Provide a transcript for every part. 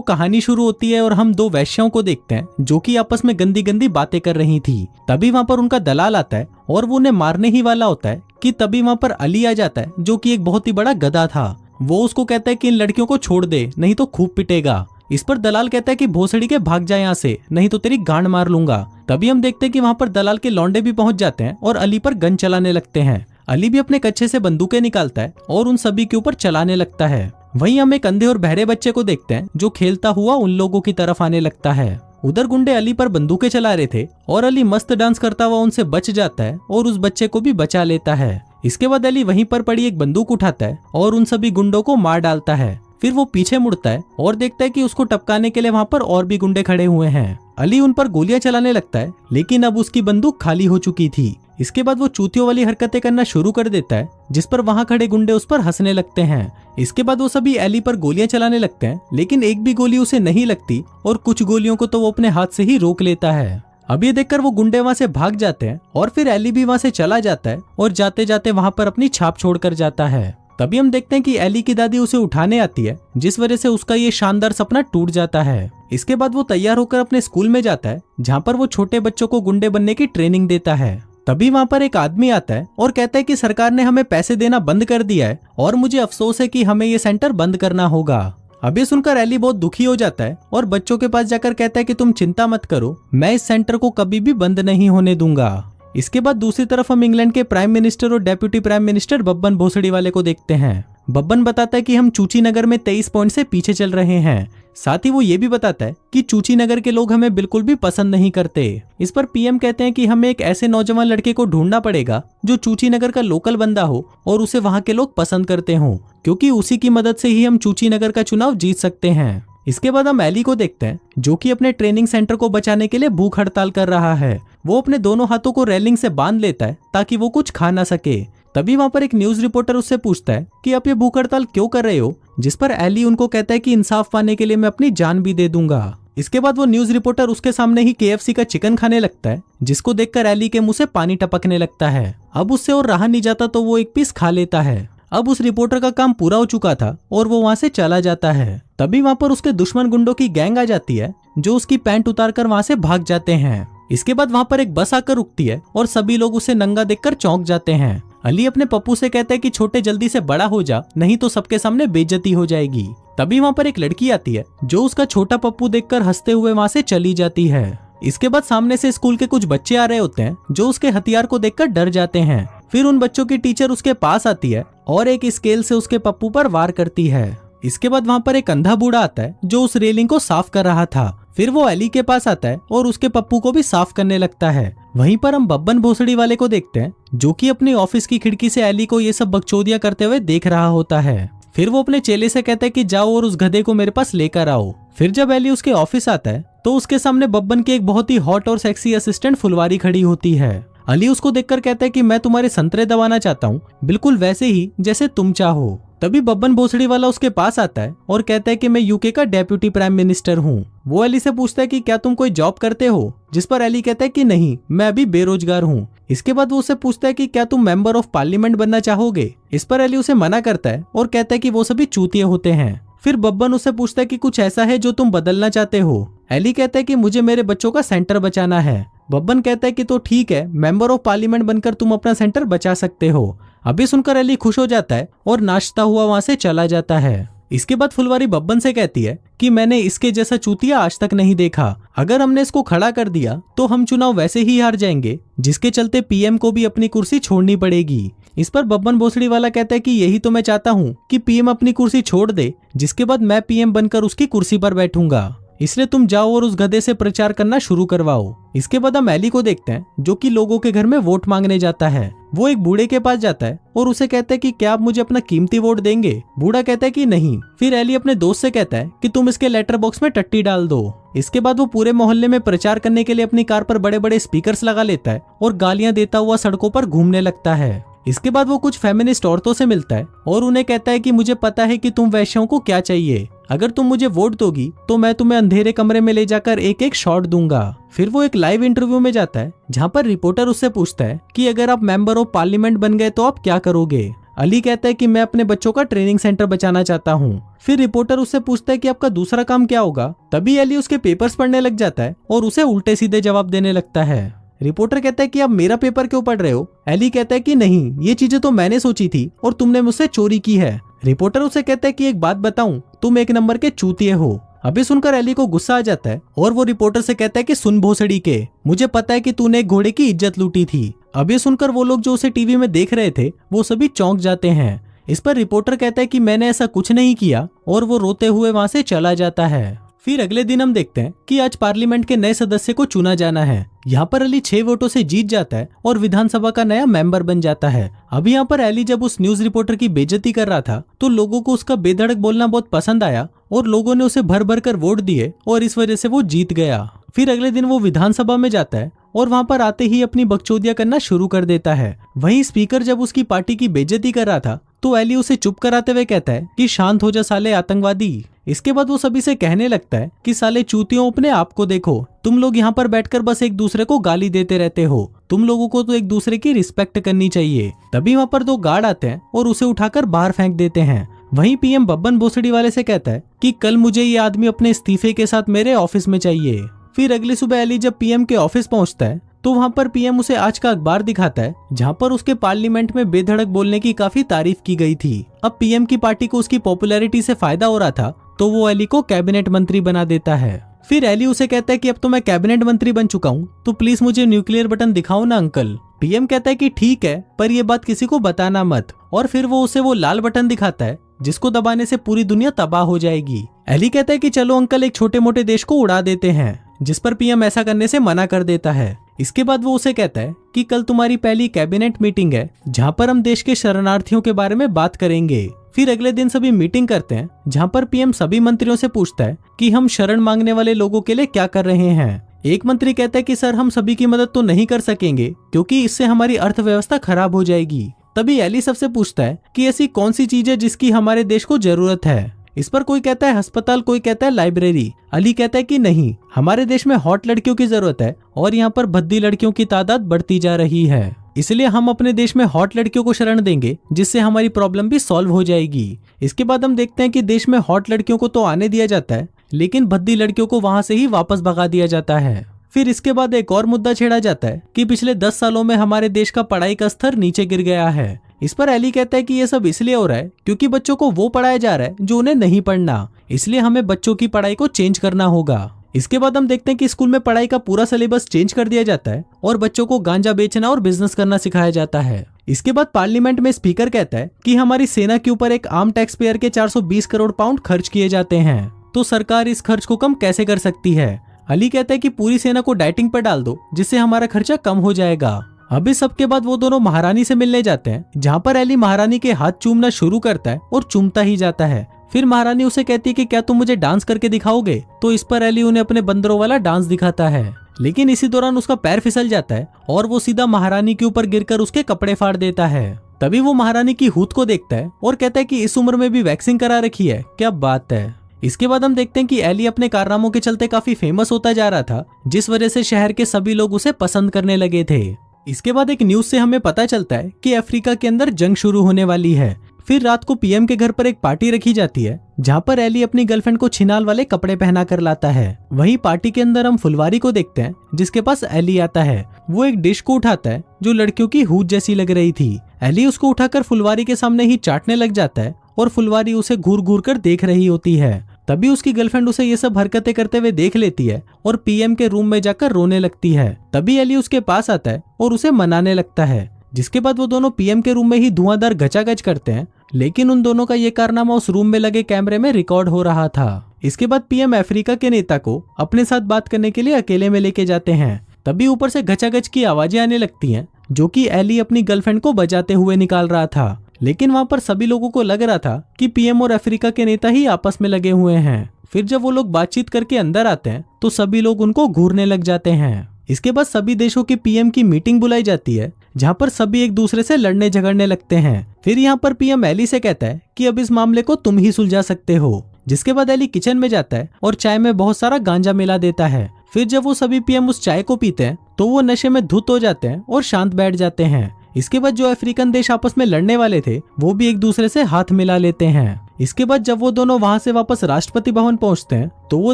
कहानी शुरू होती है और हम दो वैश्याओं को देखते हैं जो कि आपस में गंदी गंदी बातें कर रही थी। तभी वहाँ पर उनका दलाल आता है और वो उन्हें मारने ही वाला होता है कि तभी वहाँ पर अली आ जाता है जो कि एक बहुत ही बड़ा गधा था। वो उसको कहता है कि इन लड़कियों को छोड़ दे नहीं तो खूब पिटेगा। इस पर दलाल कहता है कि भोसड़ी के भाग जा यहाँ से नहीं तो तेरी गांड मार लूंगा। तभी हम देखते हैं कि वहाँ पर दलाल के लौंडे भी पहुंच जाते हैं और अली पर गन चलाने लगते हैं। अली भी अपने कच्छे से बंदूकें निकालता है और उन सभी के ऊपर चलाने लगता है। वहीं हम एक अंधे और बहरे बच्चे को देखते हैं जो खेलता हुआ उन लोगों की तरफ आने लगता है। उधर गुंडे अली पर बंदूकें चला रहे थे और अली मस्त डांस करता हुआ उनसे बच जाता है और उस बच्चे को भी बचा लेता है। इसके बाद अली वहीं पर पड़ी एक बंदूक उठाता है और उन सभी गुंडों को मार डालता है। फिर वो पीछे मुड़ता है और देखता है कि उसको टपकाने के लिए वहाँ पर और भी गुंडे खड़े हुए हैं। अली उन पर गोलियां चलाने लगता है लेकिन अब उसकी बंदूक खाली हो चुकी थी। इसके बाद वो चूतियों वाली हरकतें करना शुरू कर देता है जिस पर वहाँ खड़े गुंडे उस पर हंसने लगते हैं। इसके बाद वो सभी अली पर गोलियां चलाने लगते हैं लेकिन एक भी गोली उसे नहीं लगती और कुछ गोलियों को तो वो अपने हाथ से ही रोक लेता है। अब ये देखकर वो गुंडे वहाँ से भाग जाते हैं और फिर एली भी वहाँ से चला जाता है और जाते जाते वहाँ पर अपनी छाप छोड़कर जाता है। तभी हम देखते हैं कि एली की दादी उसे उठाने आती है जिस वजह से उसका ये शानदार सपना टूट जाता है। इसके बाद वो तैयार होकर अपने स्कूल में जाता है जहाँ पर वो छोटे बच्चों को गुंडे बनने की ट्रेनिंग देता है। तभी वहाँ पर एक आदमी आता है और कहता है कि सरकार ने हमें पैसे देना बंद कर दिया है और मुझे अफसोस है कि हमें ये सेंटर बंद करना होगा। अब ये सुनकर एली बहुत दुखी हो जाता है और बच्चों के पास जाकर कहता है कि तुम चिंता मत करो, मैं इस सेंटर को कभी भी बंद नहीं होने दूंगा। इसके बाद दूसरी तरफ हम इंग्लैंड के प्राइम मिनिस्टर और डेप्यूटी प्राइम मिनिस्टर बब्बन भोसड़ी वाले को देखते हैं। बब्बन बताता है कि हम चूची नगर में 23 पॉइंट से पीछे चल रहे हैं। साथ ही वो ये भी बताता है कि चूची नगर के लोग हमें बिल्कुल भी पसंद नहीं करते। इस पर पीएम कहते हैं कि हमें एक ऐसे नौजवान लड़के को ढूंढना पड़ेगा जो चूची नगर का लोकल बंदा हो और उसे वहाँ के लोग पसंद करते हों, क्योंकि उसी की मदद से ही हम चूची नगर का चुनाव जीत सकते हैं। इसके बाद हम एली को देखते हैं जो कि अपने ट्रेनिंग सेंटर को बचाने के लिए भूख हड़ताल कर रहा है। वो अपने दोनों हाथों को रेलिंग से बांध लेता है ताकि वो कुछ खा ना सके। तभी वहाँ पर एक न्यूज रिपोर्टर उससे पूछता है कि आप ये भूख हड़ताल क्यों कर रहे हो, जिस पर एली उनको कहता है कि इंसाफ पाने के लिए मैं अपनी जान भी दे दूंगा। इसके बाद वो न्यूज रिपोर्टर उसके सामने ही KFC का चिकन खाने लगता है जिसको देखकर एली के मुंह से पानी टपकने लगता है। अब उससे और रहा नहीं जाता तो वो एक पीस खा लेता है। अब उस रिपोर्टर का काम पूरा हो चुका था और वो वहाँ से चला जाता है। तभी वहाँ पर उसके दुश्मन गुंडों की गैंग आ जाती है जो उसकी पैंट उतार कर वहाँ से भाग जाते हैं। इसके बाद वहाँ पर एक बस आकर रुकती है और सभी लोग उसे नंगा देखकर चौंक जाते हैं। अली अपने पप्पू से कहता है कि छोटे जल्दी से बड़ा हो जा, नहीं तो सबके सामने बेइज्जती हो जाएगी। तभी वहाँ पर एक लड़की आती है जो उसका छोटा पप्पू देखकर हंसते हुए वहाँ से चली जाती है। इसके बाद सामने से स्कूल के कुछ बच्चे आ रहे होते हैं जो उसके हथियार को देखकर डर जाते हैं। फिर उन बच्चों की टीचर उसके पास आती है और एक स्केल से उसके पप्पू पर वार करती है। इसके बाद वहाँ पर एक अंधा बूढ़ा आता है जो उस रेलिंग को साफ कर रहा था। फिर वो एली के पास आता है और उसके पप्पू को भी साफ करने लगता है। वहीं पर हम बब्बन भोसड़ी वाले को देखते हैं जो कि अपने ऑफिस की खिड़की से एली को ये सब बकचोदियां करते हुए देख रहा होता है। फिर वो अपने चेले से कहता है कि जाओ और उस गधे को मेरे पास लेकर आओ। फिर जब एली उसके ऑफिस आता है तो उसके सामने बब्बन की एक बहुत ही हॉट और सेक्सी असिस्टेंट फुलवारी खड़ी होती है। अली उसको देखकर कहता है कि मैं तुम्हारे संतरे दबाना चाहता हूँ, बिल्कुल वैसे ही जैसे तुम चाहो। तभी बब्बन भोसड़ी वाला उसके पास आता है और कहता है कि मैं यूके का डेप्यूटी प्राइम मिनिस्टर हूँ। वो एली से पूछता है कि क्या तुम कोई जॉब करते हो, जिस पर एली कहता है कि नहीं, मैं अभी बेरोजगार हूँ। इसके बाद वो उससे पूछता है कि क्या तुम मेंबर ऑफ पार्लियामेंट बनना चाहोगे। इस पर एली उसे मना करता है और कहता है कि वो सभी चूतिए होते हैं। फिर बब्बन उससे पूछता है कि कुछ ऐसा है जो तुम बदलना चाहते हो। एली कहता है कि मुझे मेरे बच्चों का सेंटर बचाना है। बब्बन कहता है कि तो ठीक है, मेंबर ऑफ पार्लियामेंट बनकर तुम अपना सेंटर बचा सकते हो। अभी सुनकर एली खुश हो जाता है और नाचता हुआ वहां से चला जाता है। इसके बाद फुलवारी बब्बन से कहती है कि मैंने इसके जैसा चूतिया आज तक नहीं देखा। अगर हमने इसको खड़ा कर दिया तो हम चुनाव वैसे ही हार जाएंगे, जिसके चलते पीएम को भी अपनी कुर्सी छोड़नी पड़ेगी। इस पर बब्बन भोसड़ी वाला कहता है कि यही तो मैं चाहता हूँ कि पीएम अपनी कुर्सी छोड़ दे, जिसके बाद मैं पीएम बनकर उसकी कुर्सी पर बैठूंगा। इसलिए तुम जाओ और उस गधे से प्रचार करना शुरू करवाओ। इसके बाद हम एली को देखते हैं जो कि लोगों के घर में वोट मांगने जाता है। वो एक बूढ़े के पास जाता है और उसे कहता है कि क्या आप मुझे अपना कीमती वोट देंगे। बूढ़ा कहता है कि नहीं। फिर एली अपने दोस्त से कहता है कि तुम इसके लेटर बॉक्स में टट्टी डाल दो। इसके बाद वो पूरे मोहल्ले में प्रचार करने के लिए अपनी कार पर बड़े बड़े स्पीकर्स लगा लेता है और गालियां देता हुआ सड़कों पर घूमने लगता है। इसके बाद वो कुछ फेमिनिस्ट औरतों से मिलता है और उन्हें कहता है कि मुझे पता है कि तुम वैश्यों को क्या चाहिए। अगर तुम मुझे वोट दोगी तो मैं तुम्हें अंधेरे कमरे में ले जाकर एक एक शॉट दूंगा। फिर वो एक लाइव इंटरव्यू में जाता है जहाँ पर रिपोर्टर उससे पूछता है कि अगर आप मेंबर ऑफ पार्लियामेंट बन गए तो आप क्या करोगे। अली कहता है कि मैं अपने बच्चों का ट्रेनिंग सेंटर बचाना चाहता हूँ। फिर रिपोर्टर उससे पूछता है कि आपका दूसरा काम क्या होगा। तभी अली उसके पेपर्स पढ़ने लग जाता है और उसे उल्टे सीधे जवाब देने लगता है। रिपोर्टर कहता है कि आप मेरा पेपर क्यों पढ़ रहे हो। अली कहता है कि नहीं, ये चीजें तो मैंने सोची थी और तुमने मुझसे चोरी की है। रिपोर्टर उसे कहता है कि एक बात बताऊं, तुम एक नंबर के चूतिए हो। अभी सुनकर अली को गुस्सा आ जाता है और वो रिपोर्टर से कहता है कि सुन भोसड़ी के, मुझे पता है कि तूने एक घोड़े की इज्जत लूटी थी। अभी सुनकर वो लोग जो उसे टीवी में देख रहे थे वो सभी चौंक जाते हैं। इस पर रिपोर्टर कहता है कि मैंने ऐसा कुछ नहीं किया और वो रोते हुए वहां से चला जाता है। फिर अगले दिन हम देखते हैं कि आज पार्लियामेंट के नए सदस्य को चुना जाना है। यहाँ पर अली 6 वोटों से जीत जाता है और विधानसभा का नया मेंबर बन जाता है। अभी यहाँ पर अली जब उस न्यूज रिपोर्टर की बेइज्जती कर रहा था तो लोगों को उसका बेधड़क बोलना बहुत पसंद आया और लोगों ने उसे भर भर कर वोट दिए और इस वजह से वो जीत गया। फिर अगले दिन वो विधानसभा में जाता है और वहां पर आते ही अपनी बकचोदियां करना शुरू कर देता है। वहीं स्पीकर जब उसकी पार्टी की बेइज्जती कर रहा था तो अली उसे चुप कराते हुए कहता है कि शांत हो जा साले आतंकवादी। इसके बाद वो सभी से कहने लगता है कि साले चूतियों, अपने आप को देखो, तुम लोग यहाँ पर बैठकर बस एक दूसरे को गाली देते रहते हो, तुम लोगों को तो एक दूसरे की रिस्पेक्ट करनी चाहिए। तभी वहाँ पर 2 गार्ड आते हैं और उसे उठाकर बाहर फेंक देते हैं। वहीं पीएम बब्बन भोसड़ी वाले से कहता है कि कल मुझे ये आदमी अपने इस्तीफे के साथ मेरे ऑफिस में चाहिए। फिर अगली सुबह अली जब पीएम के ऑफिस पहुंचता है तो वहां पर पीएम उसे आज का अखबार दिखाता है जहां पर उसके पार्लियामेंट में बेधड़क बोलने की काफी तारीफ की गई थी। अब पीएम की पार्टी को उसकी पॉपुलैरिटी से फायदा हो रहा था तो वो अली को कैबिनेट मंत्री बना देता है। फिर अली उसे कहता है कि अब तो मैं कैबिनेट मंत्री बन चुका हूँ तो प्लीज मुझे न्यूक्लियर बटन दिखाओ ना अंकल। पीएम कहता है कि ठीक है, पर ये बात किसी को बताना मत। और फिर वो उसे वो लाल बटन दिखाता है जिसको दबाने से पूरी दुनिया तबाह हो जाएगी। अली कहता है कि चलो अंकल एक छोटे मोटे देश को उड़ा देते हैं, जिस पर पीएम ऐसा करने से मना कर देता है। इसके बाद वो उसे कहता है कि कल तुम्हारी पहली कैबिनेट मीटिंग है जहां पर हम देश के शरणार्थियों के बारे में बात करेंगे। फिर अगले दिन सभी मीटिंग करते हैं जहां पर पीएम सभी मंत्रियों से पूछता है कि हम शरण मांगने वाले लोगों के लिए क्या कर रहे हैं। एक मंत्री कहता है कि सर हम सभी की मदद तो नहीं कर सकेंगे क्योंकि इससे हमारी अर्थव्यवस्था खराब हो जाएगी। तभी अली सबसे पूछता है कि ऐसी कौन सी चीज है जिसकी हमारे देश को जरूरत है। इस पर कोई कहता है अस्पताल, कोई कहता है लाइब्रेरी। अली कहता है कि नहीं, हमारे देश में हॉट लड़कियों की जरूरत है और यहाँ पर भद्दी लड़कियों की तादाद बढ़ती जा रही है, इसलिए हम अपने देश में हॉट लड़कियों को शरण देंगे जिससे हमारी प्रॉब्लम भी सॉल्व हो जाएगी। इसके बाद हम देखते हैं कि देश में हॉट लड़कियों को तो आने दिया जाता है लेकिन भद्दी लड़कियों को वहां से ही वापस भगा दिया जाता है। फिर इसके बाद एक और मुद्दा छेड़ा जाता है कि पिछले 10 सालों में हमारे देश का पढ़ाई का स्तर नीचे गिर गया है। इस पर अली कहता है कि ये सब इसलिए हो रहा है क्योंकि बच्चों को वो पढ़ाया जा रहा है जो उन्हें नहीं पढ़ना, इसलिए हमें बच्चों की पढ़ाई को चेंज करना होगा। इसके बाद हम देखते हैं कि स्कूल में पढ़ाई का पूरा सिलेबस चेंज कर दिया जाता है और बच्चों को गांजा बेचना और बिजनेस करना सिखाया जाता है। इसके बाद पार्लियामेंट में स्पीकर कहता है कि हमारी सेना के ऊपर एक आम टैक्स पेयर के 420 करोड़ पाउंड खर्च किए जाते हैं, तो सरकार इस खर्च को कम कैसे कर सकती है। अली कहता है कि पूरी सेना को डाइटिंग पर डाल दो जिससे हमारा खर्चा कम हो जाएगा। अभी सबके बाद वो दोनों महारानी से मिलने जाते हैं जहाँ पर अली महारानी के हाथ चूमना शुरू करता है और चूमता ही जाता है। फिर महारानी उसे कहती है कि क्या तुम मुझे डांस करके दिखाओगे, तो इस पर अली उन्हें अपने बंदरों वाला डांस दिखाता है। लेकिन इसी दौरान उसका पैर फिसल जाता है और वो सीधा महारानी के ऊपर गिरकर उसके कपड़े फाड़ देता है। तभी वो महारानी की हूत को देखता है और कहता है कि इस उम्र में भी वैक्सिंग करा रखी है, क्या बात है। इसके बाद हम देखते हैं कि अली अपने कारनामों के चलते काफी फेमस होता जा रहा था, जिस वजह से शहर के सभी लोग उसे पसंद करने लगे थे। इसके बाद एक न्यूज से हमें पता चलता है कि अफ्रीका के अंदर जंग शुरू होने वाली है। फिर रात को पीएम के घर पर एक पार्टी रखी जाती है जहाँ पर अली अपनी गर्लफ्रेंड को छिनाल वाले कपड़े पहना कर लाता है। वहीं पार्टी के अंदर हम फुलवारी को देखते हैं जिसके पास अली आता है। वो एक डिश को उठाता है जो लड़कियों की हूत जैसी लग रही थी। अली उसको उठाकर फुलवारी के सामने ही चाटने लग जाता है और फुलवारी उसे घूर घूर कर देख रही होती है। तभी उसकी गर्लफ्रेंड उसे ये सब हरकतें करते हुए देख लेती है और पीएम के रूम में जाकर रोने लगती है। तभी अली उसके पास आता है और उसे मनाने लगता है, जिसके बाद वो दोनों पीएम के रूम में ही धुआंधार गचागच करते हैं। लेकिन उन दोनों का ये कारनामा उस रूम में लगे कैमरे में रिकॉर्ड हो रहा था। इसके बाद पीएम अफ्रीका के नेता को अपने साथ बात करने के लिए अकेले में लेके जाते हैं। तभी ऊपर से गचागच की आवाजें आने लगती हैं जो कि अली अपनी गर्लफ्रेंड को बजाते हुए निकाल रहा था। लेकिन वहां पर सभी लोगों को लग रहा था कि पीएम और अफ्रीका के नेता ही आपस में लगे हुए हैं। फिर जब वो लोग बातचीत करके अंदर आते हैं तो सभी लोग उनको घूरने लग जाते हैं। इसके बाद सभी देशों के पीएम की मीटिंग बुलाई जाती है जहां पर सभी एक दूसरे से लड़ने झगड़ने लगते हैं। फिर यहाँ पर पीएम अली से कहता है कि अब इस मामले को तुम ही सुलझा सकते हो। जिसके बाद अली किचन में जाता है और चाय में बहुत सारा गांजा मिला देता है। फिर जब वो सभी पीएम उस चाय को पीते हैं तो वो नशे में धुत हो जाते हैं और शांत बैठ जाते हैं। इसके बाद जो अफ्रीकन देश आपस में लड़ने वाले थे वो भी एक दूसरे से हाथ मिला लेते हैं। इसके बाद जब वो दोनों वहां से वापस राष्ट्रपति भवन पहुंचते हैं तो वो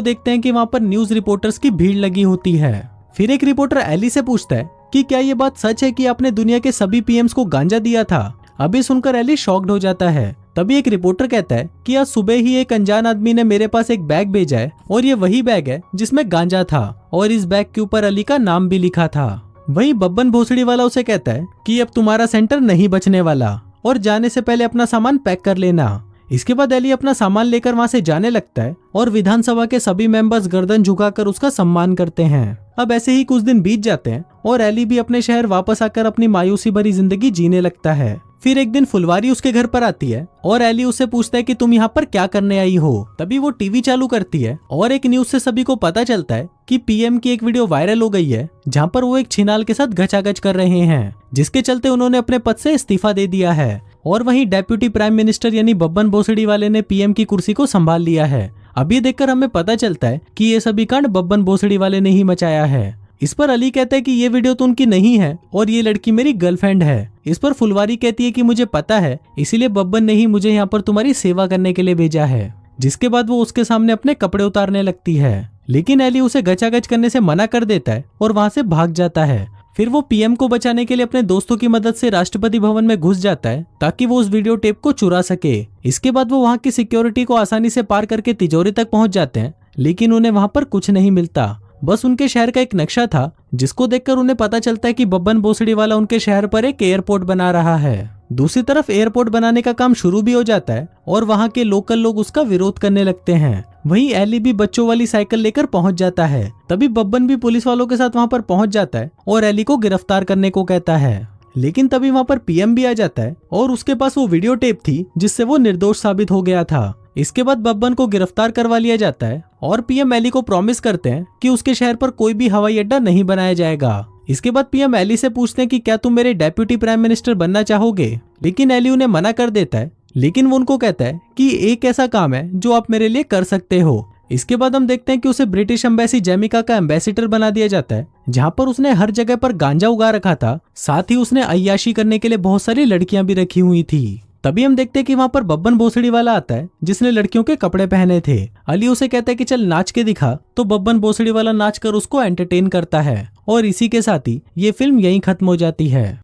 देखते हैं कि वहां पर न्यूज रिपोर्टर्स की भीड़ लगी होती है। फिर एक रिपोर्टर एली से पूछता है कि क्या ये बात सच है कि आपने दुनिया के सभी पीएम्स को गांजा दिया था। अभी सुनकर एली शॉक्ड हो जाता है। तभी एक रिपोर्टर कहता है कि आज सुबह ही एक अनजान आदमी ने मेरे पास एक बैग भेजा है और ये वही बैग है जिसमें गांजा था और इस बैग के ऊपर अली का नाम भी लिखा था। वहीं बब्बन भोसड़ी वाला उसे कहता है कि अब तुम्हारा सेंटर नहीं बचने वाला और जाने से पहले अपना सामान पैक कर लेना। इसके बाद एली अपना सामान लेकर वहां से जाने लगता है और विधानसभा के सभी मेंबर्स गर्दन झुकाकर उसका सम्मान करते हैं। अब ऐसे ही कुछ दिन बीत जाते हैं और एली भी अपने शहर वापस आकर अपनी मायूसी भरी जिंदगी जीने लगता है। फिर एक दिन फुलवारी उसके घर पर आती है और एली उससे पूछता है कि तुम यहाँ पर क्या करने आई हो। तभी वो टीवी चालू करती है और एक न्यूज से सभी को पता चलता है कि पीएम की एक वीडियो वायरल हो गई है जहाँ पर वो एक छिनाल के साथ घचाघच कर रहे हैं, जिसके चलते उन्होंने अपने पद से इस्तीफा दे दिया है। और वहीं डेप्यूटी प्राइम मिनिस्टर यानी बब्बन भोसड़ी वाले ने पीएम की कुर्सी को संभाल लिया है। अब ये देखकर हमें पता चलता है कि ये सभी कांड बब्बन भोसड़ी वाले ने ही मचाया है। इस पर अली कहता है कि ये वीडियो तो उनकी नहीं है और ये लड़की मेरी गर्लफ्रेंड है। इस पर फुलवारी कहती है कि मुझे पता है, इसीलिए बब्बन ने ही मुझे यहाँ पर तुम्हारी सेवा करने के लिए भेजा है। जिसके बाद वो उसके सामने अपने कपड़े उतारने लगती है, लेकिन एली उसे गचागच करने से मना कर देता है और वहां से भाग जाता है। फिर वो पीएम को बचाने के लिए अपने दोस्तों की मदद से राष्ट्रपति भवन में घुस जाता है ताकि वो उस वीडियो टेप को चुरा सके। इसके बाद वो वहां की सिक्योरिटी को आसानी से पार करके तिजोरी तक पहुंच जाते हैं, लेकिन उन्हें वहां पर कुछ नहीं मिलता। बस उनके शहर का एक नक्शा था जिसको देखकर उन्हें पता चलता है कि बब्बन भोसड़ी वाला उनके शहर पर एक एयरपोर्ट बना रहा है। दूसरी तरफ एयरपोर्ट बनाने का काम शुरू भी हो जाता है और वहां के लोकल लोग उसका विरोध करने लगते हैं। वहीं एली भी बच्चों वाली साइकिल लेकर पहुंच जाता है। तभी बब्बन भी पुलिस वालों के साथ वहां पर पहुंच जाता है और एली को गिरफ्तार करने को कहता है। लेकिन तभी वहां पर पीएम भी आ जाता है और उसके पास वो वीडियो टेप थी जिससे वो निर्दोष साबित हो गया था। इसके बाद बब्बन को गिरफ्तार करवा लिया जाता है और पीएम एली को प्रॉमिस करते हैं कि उसके शहर पर कोई भी हवाई अड्डा नहीं बनाया जाएगा। इसके बाद पीएम एली से पूछते हैं कि क्या तुम मेरे डेप्यूटी प्राइम मिनिस्टर बनना चाहोगे, लेकिन एली उन्हें मना कर देता है। लेकिन वो उनको कहता है कि एक ऐसा काम है जो आप मेरे लिए कर सकते हो। इसके बाद हम देखते हैं कि उसे ब्रिटिश एम्बेसी जैमिका का एम्बेसडर बना दिया जाता है, जहाँ पर उसने हर जगह पर गांजा उगा रखा था। साथ ही उसने अय्याशी करने के लिए बहुत सारी लड़कियां भी रखी हुई थी। तभी हम देखते हैं कि वहां पर बब्बन भोसड़ी वाला आता है जिसने लड़कियों के कपड़े पहने थे। अली उसे कहता है कि चल नाच के दिखा, तो बब्बन भोसड़ी वाला नाच कर उसको एंटरटेन करता है और इसी के साथ ही ये फिल्म यहीं खत्म हो जाती है।